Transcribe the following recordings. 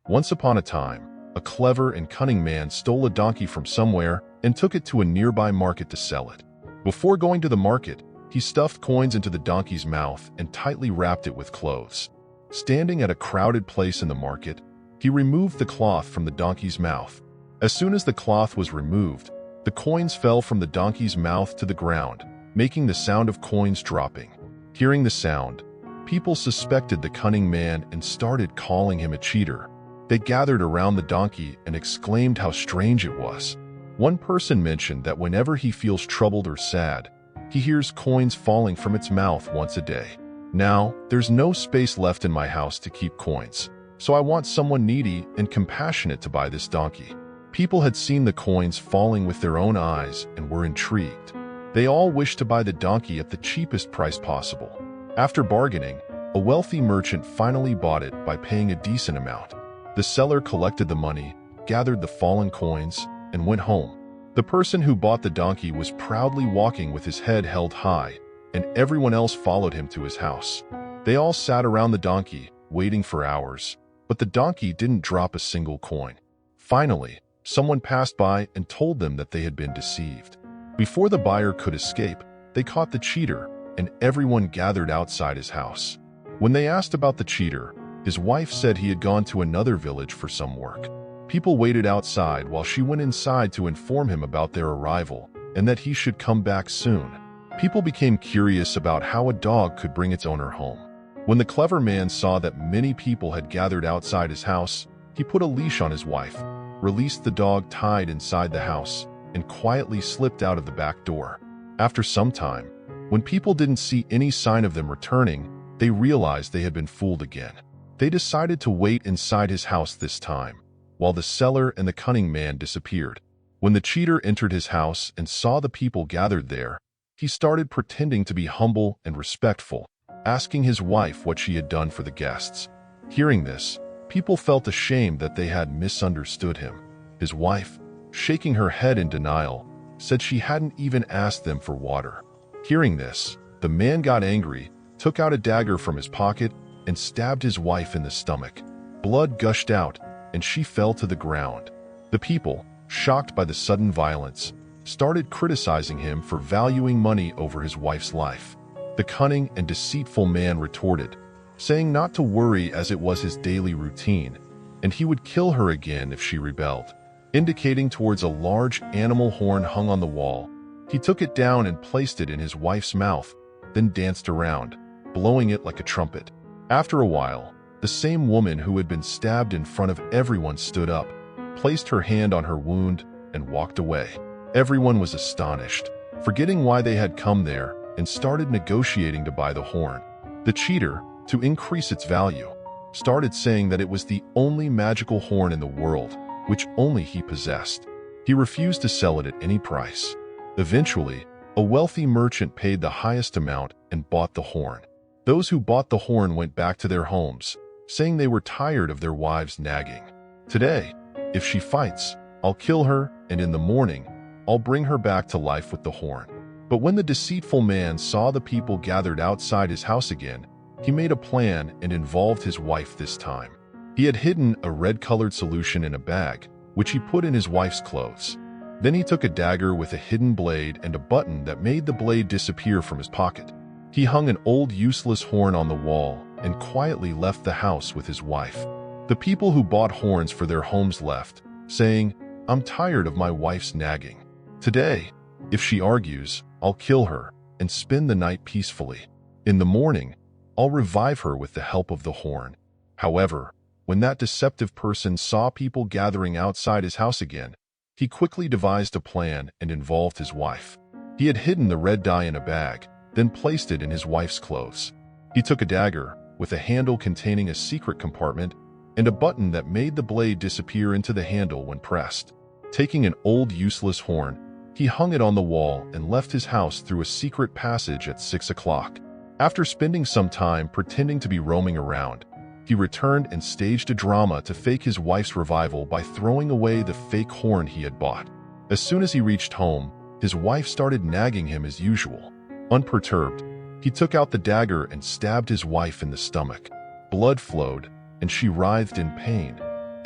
Once upon a time, a clever and cunning man stole a donkey from somewhere and took it to a nearby market to sell it. Before going to the market, he stuffed coins into the donkey's mouth and tightly wrapped it with clothes. Standing at a crowded place in the market, he removed the cloth from the donkey's mouth. As soon as the cloth was removed, the coins fell from the donkey's mouth to the ground, making the sound of coins dropping. Hearing the sound, people suspected the cunning man and started calling him a cheater. They gathered around the donkey and exclaimed how strange it was. One person mentioned that whenever he feels troubled or sad, he hears coins falling from its mouth once a day. Now, there's no space left in my house to keep coins, so I want someone needy and compassionate to buy this donkey. People had seen the coins falling with their own eyes and were intrigued. They all wished to buy the donkey at the cheapest price possible. After bargaining, a wealthy merchant finally bought it by paying a decent amount. The seller collected the money, gathered the fallen coins, and went home. The person who bought the donkey was proudly walking with his head held high, and everyone else followed him to his house. They all sat around the donkey, waiting for hours, but the donkey didn't drop a single coin. Finally, someone passed by and told them that they had been deceived. Before the buyer could escape, they caught the cheater, and everyone gathered outside his house. When they asked about the cheater, his wife said he had gone to another village for some work. People waited outside while she went inside to inform him about their arrival and that he should come back soon. People became curious about how a dog could bring its owner home. When the clever man saw that many people had gathered outside his house, he put a leash on his wife, released the dog tied inside the house, and quietly slipped out of the back door. After some time, when people didn't see any sign of them returning, they realized they had been fooled again. They decided to wait inside his house this time, while the seller and the cunning man disappeared. When the cheater entered his house and saw the people gathered there, he started pretending to be humble and respectful, asking his wife what she had done for the guests. Hearing this, people felt ashamed that they had misunderstood him. His wife, shaking her head in denial, said she hadn't even asked them for water. Hearing this, the man got angry, took out a dagger from his pocket, and stabbed his wife in the stomach. Blood gushed out, and she fell to the ground. The people, shocked by the sudden violence, started criticizing him for valuing money over his wife's life. The cunning and deceitful man retorted, saying not to worry as it was his daily routine, and he would kill her again if she rebelled. Indicating towards a large animal horn hung on the wall, he took it down and placed it in his wife's mouth, then danced around, blowing it like a trumpet. After a while, the same woman who had been stabbed in front of everyone stood up, placed her hand on her wound, and walked away. Everyone was astonished, forgetting why they had come there, and started negotiating to buy the horn. The cheater, to increase its value, started saying that it was the only magical horn in the world, which only he possessed. He refused to sell it at any price. Eventually, a wealthy merchant paid the highest amount and bought the horn. Those who bought the horn went back to their homes, saying they were tired of their wives nagging. Today, if she fights, I'll kill her, and in the morning, I'll bring her back to life with the horn. But when the deceitful man saw the people gathered outside his house again, he made a plan and involved his wife this time. He had hidden a red-colored solution in a bag, which he put in his wife's clothes. Then he took a dagger with a hidden blade and a button that made the blade disappear from his pocket. He hung an old useless horn on the wall and quietly left the house with his wife. The people who bought horns for their homes left, saying, "I'm tired of my wife's nagging. Today, if she argues, I'll kill her and spend the night peacefully. In the morning, I'll revive her with the help of the horn." However, when that deceptive person saw people gathering outside his house again, he quickly devised a plan and involved his wife. He had hidden the red dye in a bag, then placed it in his wife's clothes. He took a dagger, with a handle containing a secret compartment, and a button that made the blade disappear into the handle when pressed. Taking an old useless horn, he hung it on the wall and left his house through a secret passage at 6 o'clock. After spending some time pretending to be roaming around, he returned and staged a drama to fake his wife's revival by throwing away the fake horn he had bought. As soon as he reached home, his wife started nagging him as usual. Unperturbed, he took out the dagger and stabbed his wife in the stomach. Blood flowed, and she writhed in pain.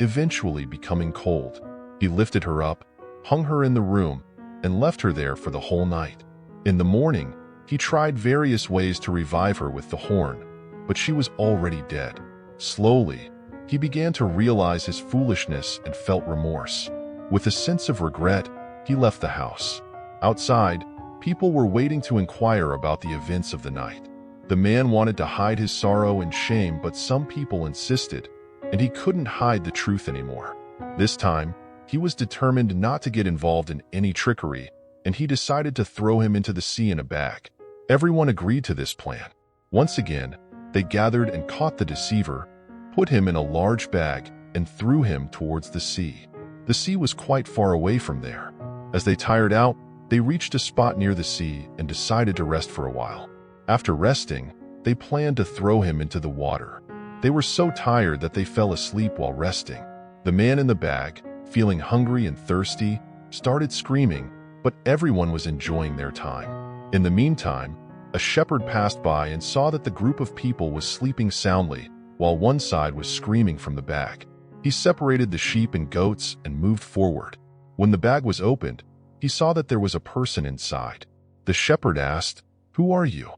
eventually becoming cold. He lifted her up, hung her in the room, and left her there for the whole night. In the morning, he tried various ways to revive her with the horn, but she was already dead. Slowly, he began to realize his foolishness and felt remorse. With a sense of regret, he left the house. Outside, people were waiting to inquire about the events of the night. The man wanted to hide his sorrow and shame, but some people insisted, and he couldn't hide the truth anymore. This time, he was determined not to get involved in any trickery, and he decided to throw him into the sea in a bag. Everyone agreed to this plan. Once again, they gathered and caught the deceiver, put him in a large bag, and threw him towards the sea. The sea was quite far away from there. As they tired out, they reached a spot near the sea and decided to rest for a while. After resting, they planned to throw him into the water. They were so tired that they fell asleep while resting. The man in the bag, feeling hungry and thirsty, started screaming, but everyone was enjoying their time. In the meantime, a shepherd passed by and saw that the group of people was sleeping soundly, while one side was screaming from the bag. He separated the sheep and goats and moved forward. When the bag was opened, he saw that there was a person inside. The shepherd asked, "Who are you?"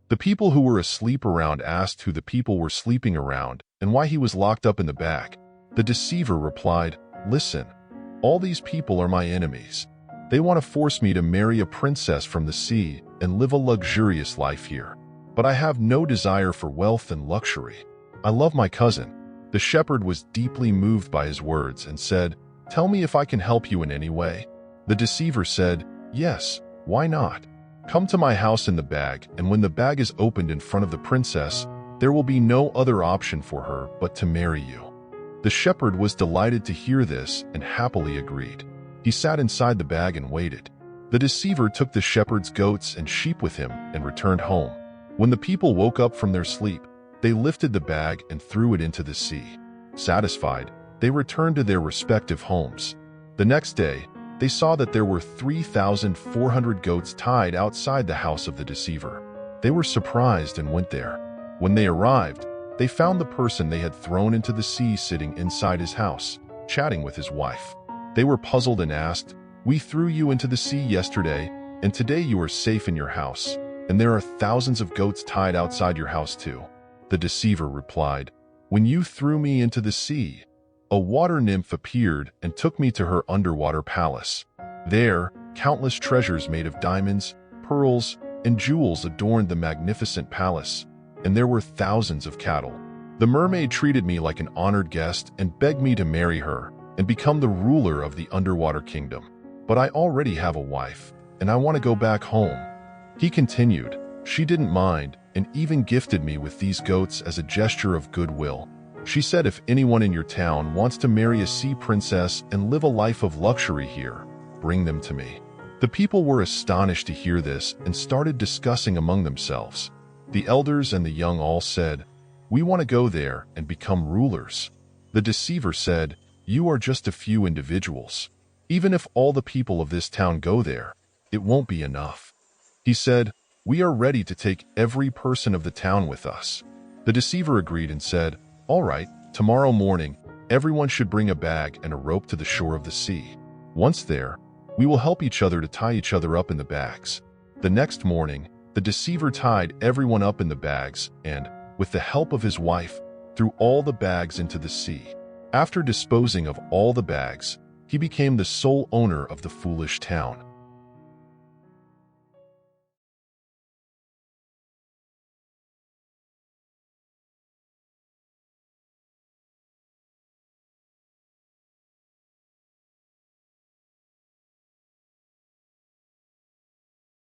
The people who were asleep around asked who the people were sleeping around and why he was locked up in the bag. The deceiver replied, "Listen, all these people are my enemies. They want to force me to marry a princess from the sea and live a luxurious life here. But I have no desire for wealth and luxury. I love my cousin." The shepherd was deeply moved by his words and said, "Tell me if I can help you in any way." The deceiver said, "Yes, why not? Come to my house in the bag, and when the bag is opened in front of the princess, there will be no other option for her but to marry you." The shepherd was delighted to hear this and happily agreed. He sat inside the bag and waited. The deceiver took the shepherd's goats and sheep with him and returned home. When the people woke up from their sleep, they lifted the bag and threw it into the sea. Satisfied, they returned to their respective homes. The next day, they saw that there were 3,400 goats tied outside the house of the deceiver. They were surprised and went there. When they arrived, they found the person they had thrown into the sea sitting inside his house, chatting with his wife. They were puzzled and asked, "We threw you into the sea yesterday, and today you are safe in your house, and there are thousands of goats tied outside your house too." The deceiver replied, "When you threw me into the sea, a water nymph appeared and took me to her underwater palace. There, countless treasures made of diamonds, pearls, and jewels adorned the magnificent palace, and there were thousands of cattle. The mermaid treated me like an honored guest and begged me to marry her and become the ruler of the underwater kingdom. But I already have a wife, and I want to go back home." He continued, "She didn't mind and even gifted me with these goats as a gesture of goodwill. She said if anyone in your town wants to marry a sea princess and live a life of luxury here, bring them to me." The people were astonished to hear this and started discussing among themselves. The elders and the young all said, "We want to go there and become rulers." The deceiver said, "You are just a few individuals. Even if all the people of this town go there, it won't be enough." He said, "We are ready to take every person of the town with us." The deceiver agreed and said, "All right, tomorrow morning, everyone should bring a bag and a rope to the shore of the sea. Once there, we will help each other to tie each other up in the bags." The next morning, the deceiver tied everyone up in the bags and, with the help of his wife, threw all the bags into the sea. After disposing of all the bags, he became the sole owner of the foolish town.